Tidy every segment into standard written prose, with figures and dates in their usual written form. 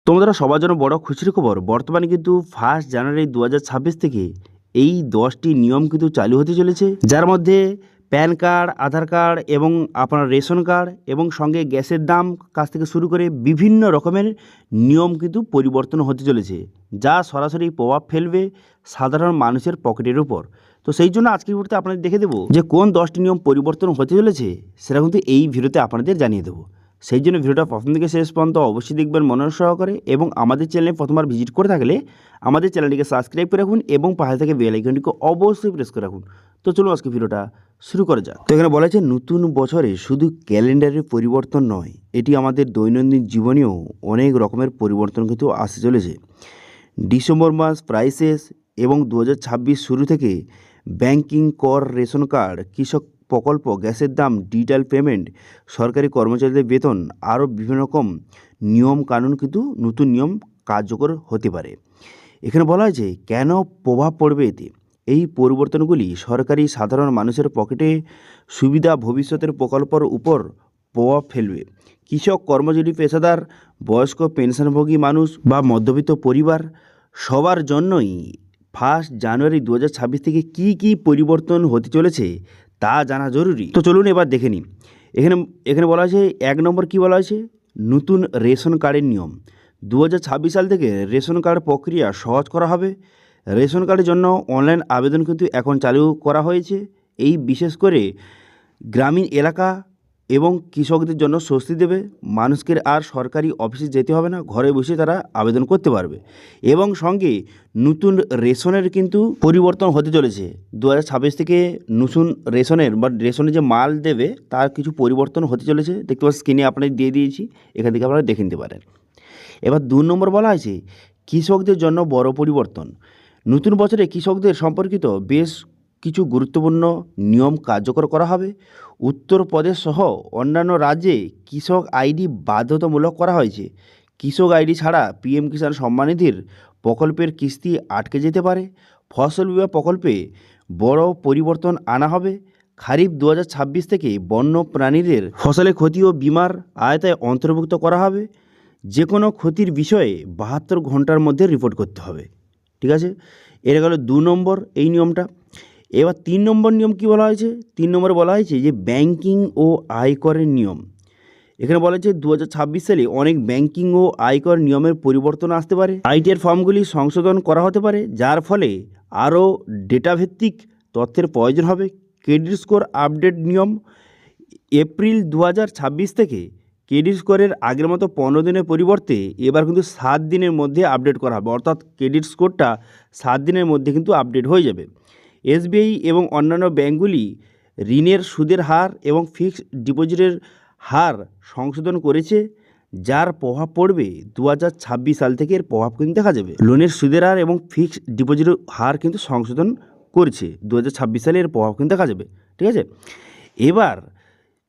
তোমাদের সবার জন্য বড় খুশির খবর, বর্তমানে কিন্তু 1 জানুয়ারি 2026 থেকে এই 10টি নিয়ম কিন্তু চালু হতে চলেছে, যার মধ্যে প্যান কার্ড, আধার কার্ড এবং আপনার রেশন কার্ড এবং সঙ্গে গ্যাসের দাম কাছ থেকে শুরু করে বিভিন্ন রকমের নিয়ম কিন্তু পরিবর্তন হতে চলেছে, যা সরাসরি প্রভাব ফেলবে সাধারণ মানুষের পকেটের উপর। তো সেই জন্য আজকের ভিডিওতে আপনাদের দেখে দেবো যে কোন 10টি নিয়ম পরিবর্তন হতে চলেছে, সেটা কিন্তু এই ভিডিওতে আপনাদের জানিয়ে দেবো। সেই জন্য ভিডিওটা প্রথম থেকে শেষ পর্যন্ত অবশ্যই দেখবেন মনোযোগ সহকারে, এবং আমাদের চ্যানেলে প্রথমবার ভিজিট করে থাকলে আমাদের চ্যানেলটিকে সাবস্ক্রাইব করে রাখুন এবং পাশে থেকে বেল আইকনটিকে অবশ্যই প্রেস করে রাখুন। তো চলুন আজকে ভিডিওটা শুরু করা যাক। তো এখানে বলা হয়েছে নতুন বছরে শুধু ক্যালেন্ডারের পরিবর্তন নয়, এটি আমাদের দৈনন্দিন জীবনেও অনেক রকমের পরিবর্তন কিন্তু আসতে চলেছে। ডিসেম্বর মাস প্রাইসেস এবং 2026 শুরু থেকে ব্যাংকিং, কর, রেশন কার্ড, কৃষক প্রকল্প, গ্যাসের দাম, ডিজিটাল পেমেন্ট, সরকারি কর্মচারীদের বেতন, আরও বিভিন্ন রকম নিয়ম কানুন কিন্তু নতুন নিয়ম কার্যকর হতে পারে। এখানে বলা হয়েছে কেন প্রভাব পড়বে এতে। এই পরিবর্তনগুলি সরকারি সাধারণ মানুষের পকেটে সুবিধা, ভবিষ্যতের প্রকল্পের উপর প্রভাব ফেলবে। কৃষক, কর্মজীবী, পেশাদার, বয়স্ক, পেনশনভোগী মানুষ বা মধ্যবিত্ত পরিবার সবার জন্যই 1 জানুয়ারি 2026 থেকে কী কী পরিবর্তন হতে চলেছে তা জানা জরুরি। তো চলুন এবার দেখে নিই। এখানে বলা হয়েছে 1 নম্বর কী বলা হয়েছে, নতুন রেশন কার্ডের নিয়ম। 2026 সাল থেকে রেশন কার্ড প্রক্রিয়া সহজ করা হবে। রেশন কার্ডের জন্য অনলাইন আবেদন কিন্তু এখন চালু করা হয়েছে। এই বিশেষ করে গ্রামীণ এলাকা এবং কৃষকদের জন্য স্বস্তি দেবে। মানুষকে আর সরকারি অফিসে যেতে হবে না, ঘরে বসে তারা আবেদন করতে পারবে। এবং সঙ্গে নতুন রেশনের কিন্তু পরিবর্তন হতে চলেছে। 2026 থেকে নতুন রেশনের যে মাল দেবে তার কিছু পরিবর্তন হতে চলেছে। দেখতে পাচ্ছেন স্ক্রিনে আপনাদের দিয়ে দিয়েছি, এখান থেকে আপনারা দেখে নিতে পারেন। এবার 2 নম্বর বলা হয়েছে কৃষকদের জন্য বড় পরিবর্তন। নতুন বছরে কৃষকদের সম্পর্কিত বেশ কিছু গুরুত্বপূর্ণ নিয়ম কার্যকর করা হবে। উত্তরপ্রদেশ সহ অন্যান্য রাজ্যে কৃষক আইডি বাধ্যতামূলক করা হয়েছে। কৃষক আইডি ছাড়া পিএম কিষাণ সম্মান নিধির প্রকল্পের কিস্তি আটকে যেতে পারে। ফসল বিমা প্রকল্পে বড় পরিবর্তন আনা হবে। খারিফ 2026 থেকে বন্য প্রাণীদের ফসলের ক্ষতি ও বিমার আওতায় অন্তর্ভুক্ত করা হবে। যে কোনো ক্ষতির বিষয়ে 72 ঘন্টার মধ্যে রিপোর্ট করতে হবে। ঠিক আছে, এটা গেল 2 নম্বর এই নিয়মটা। এবার 3 নম্বর নিয়ম কি বলা হয়েছে, 3 নম্বরে বলা হয়েছে যে ব্যাংকিং ও আয়করের নিয়ম। এখানে বলা হয়েছে 2026 সালে অনেক ব্যাংকিং ও আয়কর নিয়মের পরিবর্তন আসতে পারে। আইটিআর ফর্মগুলি সংশোধন করা হতে পারে, যার ফলে আরও ডেটাভিত্তিক তথ্যের প্রয়োজন হবে। ক্রেডিট স্কোর আপডেট নিয়ম। এপ্রিল 2026 থেকে ক্রেডিট স্কোরের আগের মতো 15 দিনের পরিবর্তে এবার কিন্তু 7 দিনের মধ্যে আপডেট করা হবে, অর্থাৎ ক্রেডিট স্কোরটা 7 দিনের মধ্যে কিন্তু আপডেট হয়ে যাবে। এসবিআই এবং অন্যান্য ব্যাঙ্কগুলি ঋণের সুদের হার এবং ফিক্সড ডিপোজিটের হার সংশোধন করেছে, যার প্রভাব পড়বে 2026 সাল থেকে। এর প্রভাব কিন্তু দেখা যাবে। লোনের সুদের হার এবং ফিক্সড ডিপোজিটের হার কিন্তু সংশোধন করেছে 2026 সালে, এর প্রভাব কিন্তু দেখা যাবে। ঠিক আছে, এবার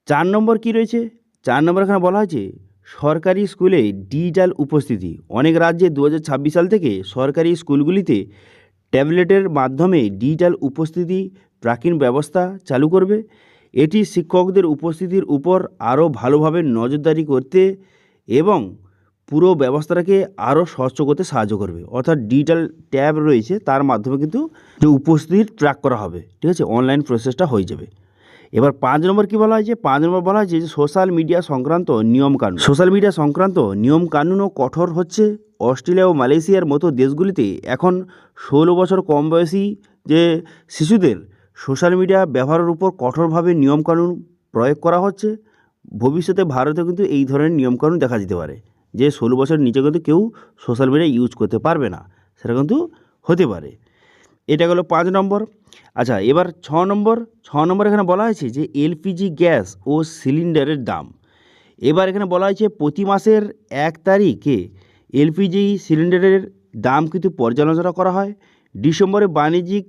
4 নম্বর কি রয়েছে, 4 নম্বর এখানে বলা হয়েছে সরকারি স্কুলে ডিজিটাল উপস্থিতি। অনেক রাজ্যে 2026 সাল থেকে সরকারি স্কুলগুলিতে ট্যাবলেটের মাধ্যমে ডিজিটাল উপস্থিতি ট্র্যাকিং ব্যবস্থা চালু করবে। এটি শিক্ষকদের উপস্থিতির উপর আরও ভালোভাবে নজরদারি করতে এবং পুরো ব্যবস্থাটাকে আরও স্বচ্ছ করতে সাহায্য করবে। অর্থাৎ ডিজিটাল ট্যাব রয়েছে, তার মাধ্যমে কিন্তু যে উপস্থিতি ট্র্যাক করা হবে। ঠিক আছে, অনলাইন প্রসেসটা হয়ে যাবে। এবার 5 নম্বর কী বলা হয়েছে, 5 নম্বর বলা হয়েছে যে সোশ্যাল মিডিয়া সংক্রান্ত নিয়মকানুন। সোশ্যাল মিডিয়া সংক্রান্ত নিয়মকানুনও কঠোর হচ্ছে। অস্ট্রেলিয়া ও মালয়েশিয়ার মতো দেশগুলিতে এখন 16 বছর কম বয়সী যে শিশুদের সোশ্যাল মিডিয়া ব্যবহারের উপর কঠোরভাবে নিয়মকানুন প্রয়োগ করা হচ্ছে। ভবিষ্যতে ভারতে কিন্তু এই ধরনের নিয়মকানুন দেখা যেতে পারে, যে 16 বছর নিচে কিন্তু কেউ সোশ্যাল মিডিয়া ইউজ করতে পারবে না, সেটা কিন্তু হতে পারে। এটা গেল 5 নম্বর। আচ্ছা, এবার 6 নম্বর এখানে বলা হয়েছে যে এলপিজি গ্যাস ও সিলিন্ডারের দাম। এবার এখানে বলা হয়েছে প্রতি মাসের 1 তারিখে এলপিজি সিলিন্ডারের দাম কিন্তু পর্যালোচনা করা হয়। ডিসেম্বরে বাণিজ্যিক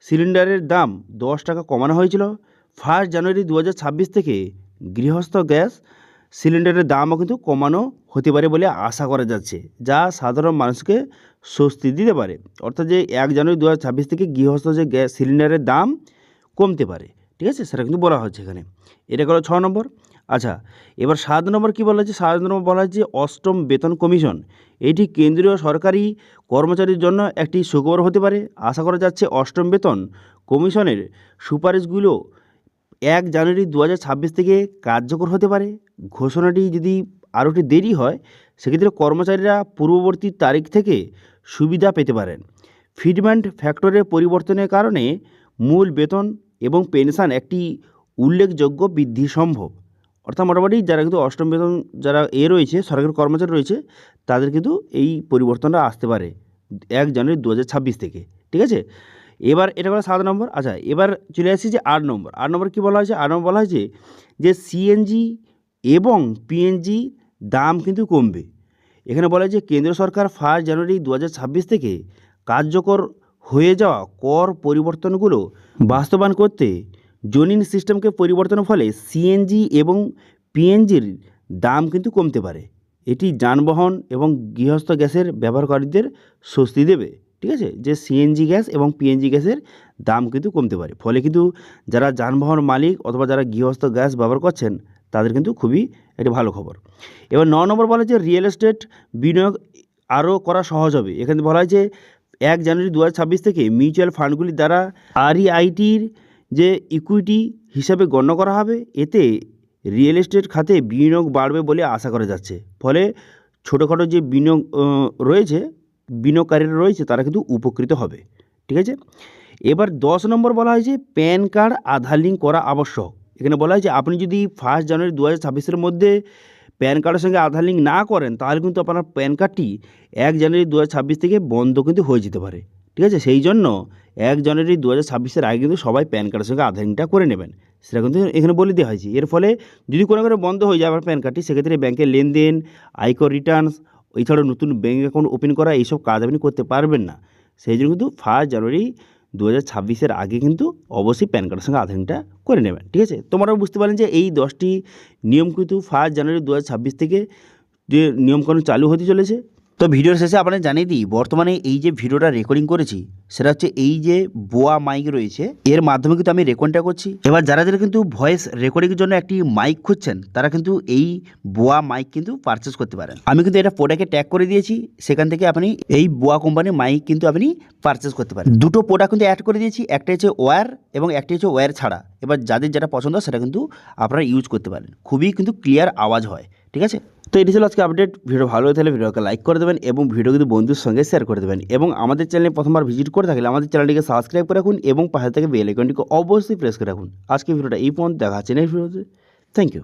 সিলিন্ডারের দাম 10 টাকা কমানো হয়েছিল। 1 জানুয়ারি 2026 থেকে গৃহস্থ গ্যাস সিলিন্ডারের দামও কিন্তু কমানো হতে পারে বলে আশা করা যাচ্ছে, যা সাধারণ মানুষকে স্বস্তি দিতে পারে। অর্থাৎ যে 1 জানুয়ারি 2026 থেকে গৃহস্থ যে গ্যাস সিলিন্ডারের দাম কমতে পারে। ঠিক আছে, সেটা কিন্তু বলা হচ্ছে এখানে। এটা গেল 6 নম্বর। আচ্ছা, এবার 7 নম্বর কী বলা হয়েছে? 7 নম্বর বলা হয়েছে অষ্টম বেতন কমিশন। এটি কেন্দ্রীয় সরকারি কর্মচারীর জন্য একটি সুখবর হতে পারে। আশা করা যাচ্ছে অষ্টম বেতন কমিশনের সুপারিশগুলো 1 জানুয়ারি 2026 থেকে কার্যকর হতে পারে। ঘোষণাটি যদি আরও একটু দেরি হয়, সেক্ষেত্রে কর্মচারীরা পূর্ববর্তী তারিখ থেকে সুবিধা পেতে পারেন। ফিটমেন্ট ফ্যাক্টরের পরিবর্তনের কারণে মূল বেতন এবং পেনশন একটি উল্লেখযোগ্য বৃদ্ধি সম্ভব। অর্থাৎ মোটামুটি যারা কিন্তু অষ্টম বেতন যারা রয়েছে, সরকারি কর্মচারী রয়েছে, তাদের কিন্তু এই পরিবর্তনটা আসতে পারে 1 জানুয়ারি 2026 থেকে। ঠিক আছে, এবার এটা হলো 7 নম্বর। আচ্ছা, এবার চলে আসছি যে 8 নম্বর। 8 নম্বর কী বলা হয়েছে? 8 নম্বর বলা হয়েছে যে সিএনজি এবং পিএনজি দাম কিন্তু কমবে। এখানে বলা হয়েছে কেন্দ্র সরকার 1 জানুয়ারি 2026 থেকে কার্যকর হয়ে যাওয়া কর পরিবর্তনগুলো বাস্তবায়ন করতে জোনিং সিস্টেমকে পরিবর্তনের ফলে সিএনজি এবং পিএনজির দাম কিন্তু কমতে পারে। এটি যানবাহন এবং গৃহস্থ গ্যাসের ব্যবহারকারীদের স্বস্তি দেবে। ঠিক আছে, যে সিএনজি গ্যাস এবং পিএনজি গ্যাসের দাম কিন্তু কমতে পারে, ফলে কিন্তু যারা যানবাহন মালিক অথবা যারা গৃহস্থ গ্যাস ব্যবহার করছেন তাদের কিন্তু খুবই একটি ভালো খবর। এবার 9 নম্বর বলা হচ্ছে রিয়েল এস্টেট বিনিয়োগ আরও করা সহজ হবে। এখানে বলা হয়েছে 1 জানুয়ারি 2026 থেকে মিউচুয়াল ফান্ডগুলির দ্বারা আরইআইটির যে ইকুইটি হিসাবে গণ্য করা হবে। এতে রিয়েল এস্টেট খাতে বিনিয়োগ বাড়বে বলে আশা করা যাচ্ছে, ফলে ছোটোখাটো যে বিনিয়োগ রয়েছে, বিনিয়োগকারীরা রয়েছে, তারা কিন্তু উপকৃত হবে। ঠিক আছে, এবার 10 নম্বর বলা হয়েছে প্যান কার্ড আধার লিঙ্ক করা আবশ্যক। এখানে বলা হয়েছে আপনি যদি 1 জানুয়ারি 2026-এর মধ্যে প্যান কার্ডের সঙ্গে আধার লিঙ্ক না করেন, তাহলে কিন্তু আপনার প্যান কার্ডটি 1 জানুয়ারি 2026 থেকে বন্ধ কিন্তু হয়ে যেতে পারে। ঠিক আছে, সেই জন্য 1 জানুয়ারি 2026-এর আগে কিন্তু সবাই প্যান কার্ডের সঙ্গে আধার লিঙ্কটা করে নেবেন, সেটা কিন্তু এখানে বলে দেওয়া হয়েছে। এর ফলে যদি কোনো কারণে বন্ধ হয়ে যায় আপনার প্যান কার্ডটি, সেক্ষেত্রে ব্যাংকের লেনদেন, আয়কর রিটার্নস, এছাড়াও নতুন ব্যাঙ্ক অ্যাকাউন্ট ওপেন করা, এইসব কাজ আপনি করতে পারবেন না। সেই জন্য কিন্তু 1 জানুয়ারি 2026-এর আগে কিন্তু অবশ্যই প্যান কার্ডের সঙ্গে আধার লিঙ্কটা করে নেবেন। ঠিক আছে, তোমরাও বুঝতে পারেন যে এই 10টি নিয়ম কিন্তু 1 জানুয়ারি 2026 থেকে যে নিয়মকানুন চালু হতে চলেছে। তো ভিডিওর শেষে আপনাদের জানিয়ে দিই, বর্তমানে এই যে ভিডিওটা রেকর্ডিং করেছি, সেটা হচ্ছে এই যে বোয়া মাইক রয়েছে, এর মাধ্যমে কিন্তু আমি রেকর্ডটা করছি। এবার যারা যারা কিন্তু ভয়েস রেকর্ডিংয়ের জন্য একটি মাইক খুঁজছেন, তারা কিন্তু এই বোয়া মাইক কিন্তু পারচেস করতে পারেন। আমি কিন্তু এটা প্রোডাক্টে ট্যাগ করে দিয়েছি, সেখান থেকে আপনি এই বোয়া কোম্পানির মাইক কিন্তু আপনি পারচেস করতে পারেন। দুটো প্রোডাক্ট কিন্তু অ্যাড করে দিয়েছি, একটা হচ্ছে ওয়্যার এবং একটা হচ্ছে ওয়্যার ছাড়া। এবার যাদের যেটা পছন্দ সেটা কিন্তু আপনারা ইউজ করতে পারেন, খুবই কিন্তু ক্লিয়ার আওয়াজ হয়। ঠিক আছে, তো এটি ছিল আজকে আপডেট। ভিডিও ভালো হয়ে থাকলে ভিডিওকে লাইক করে দেবেন এবং ভিডিও কিন্তু বন্ধুর সঙ্গে শেয়ার করে দেবেন, এবং আমাদের চ্যানেলে প্রথমবার ভিজিট করে থাকলে আমাদের চ্যানেলটিকে সাবস্ক্রাইব করে রাখুন এবং পাশে থেকে বেল আইকনটিকে অবশ্যই প্রেস করে রাখুন। আজকে ভিডিওটা এই পর্যন্ত, দেখা হচ্ছে নেক্সট ভিডিওতে। Thank you.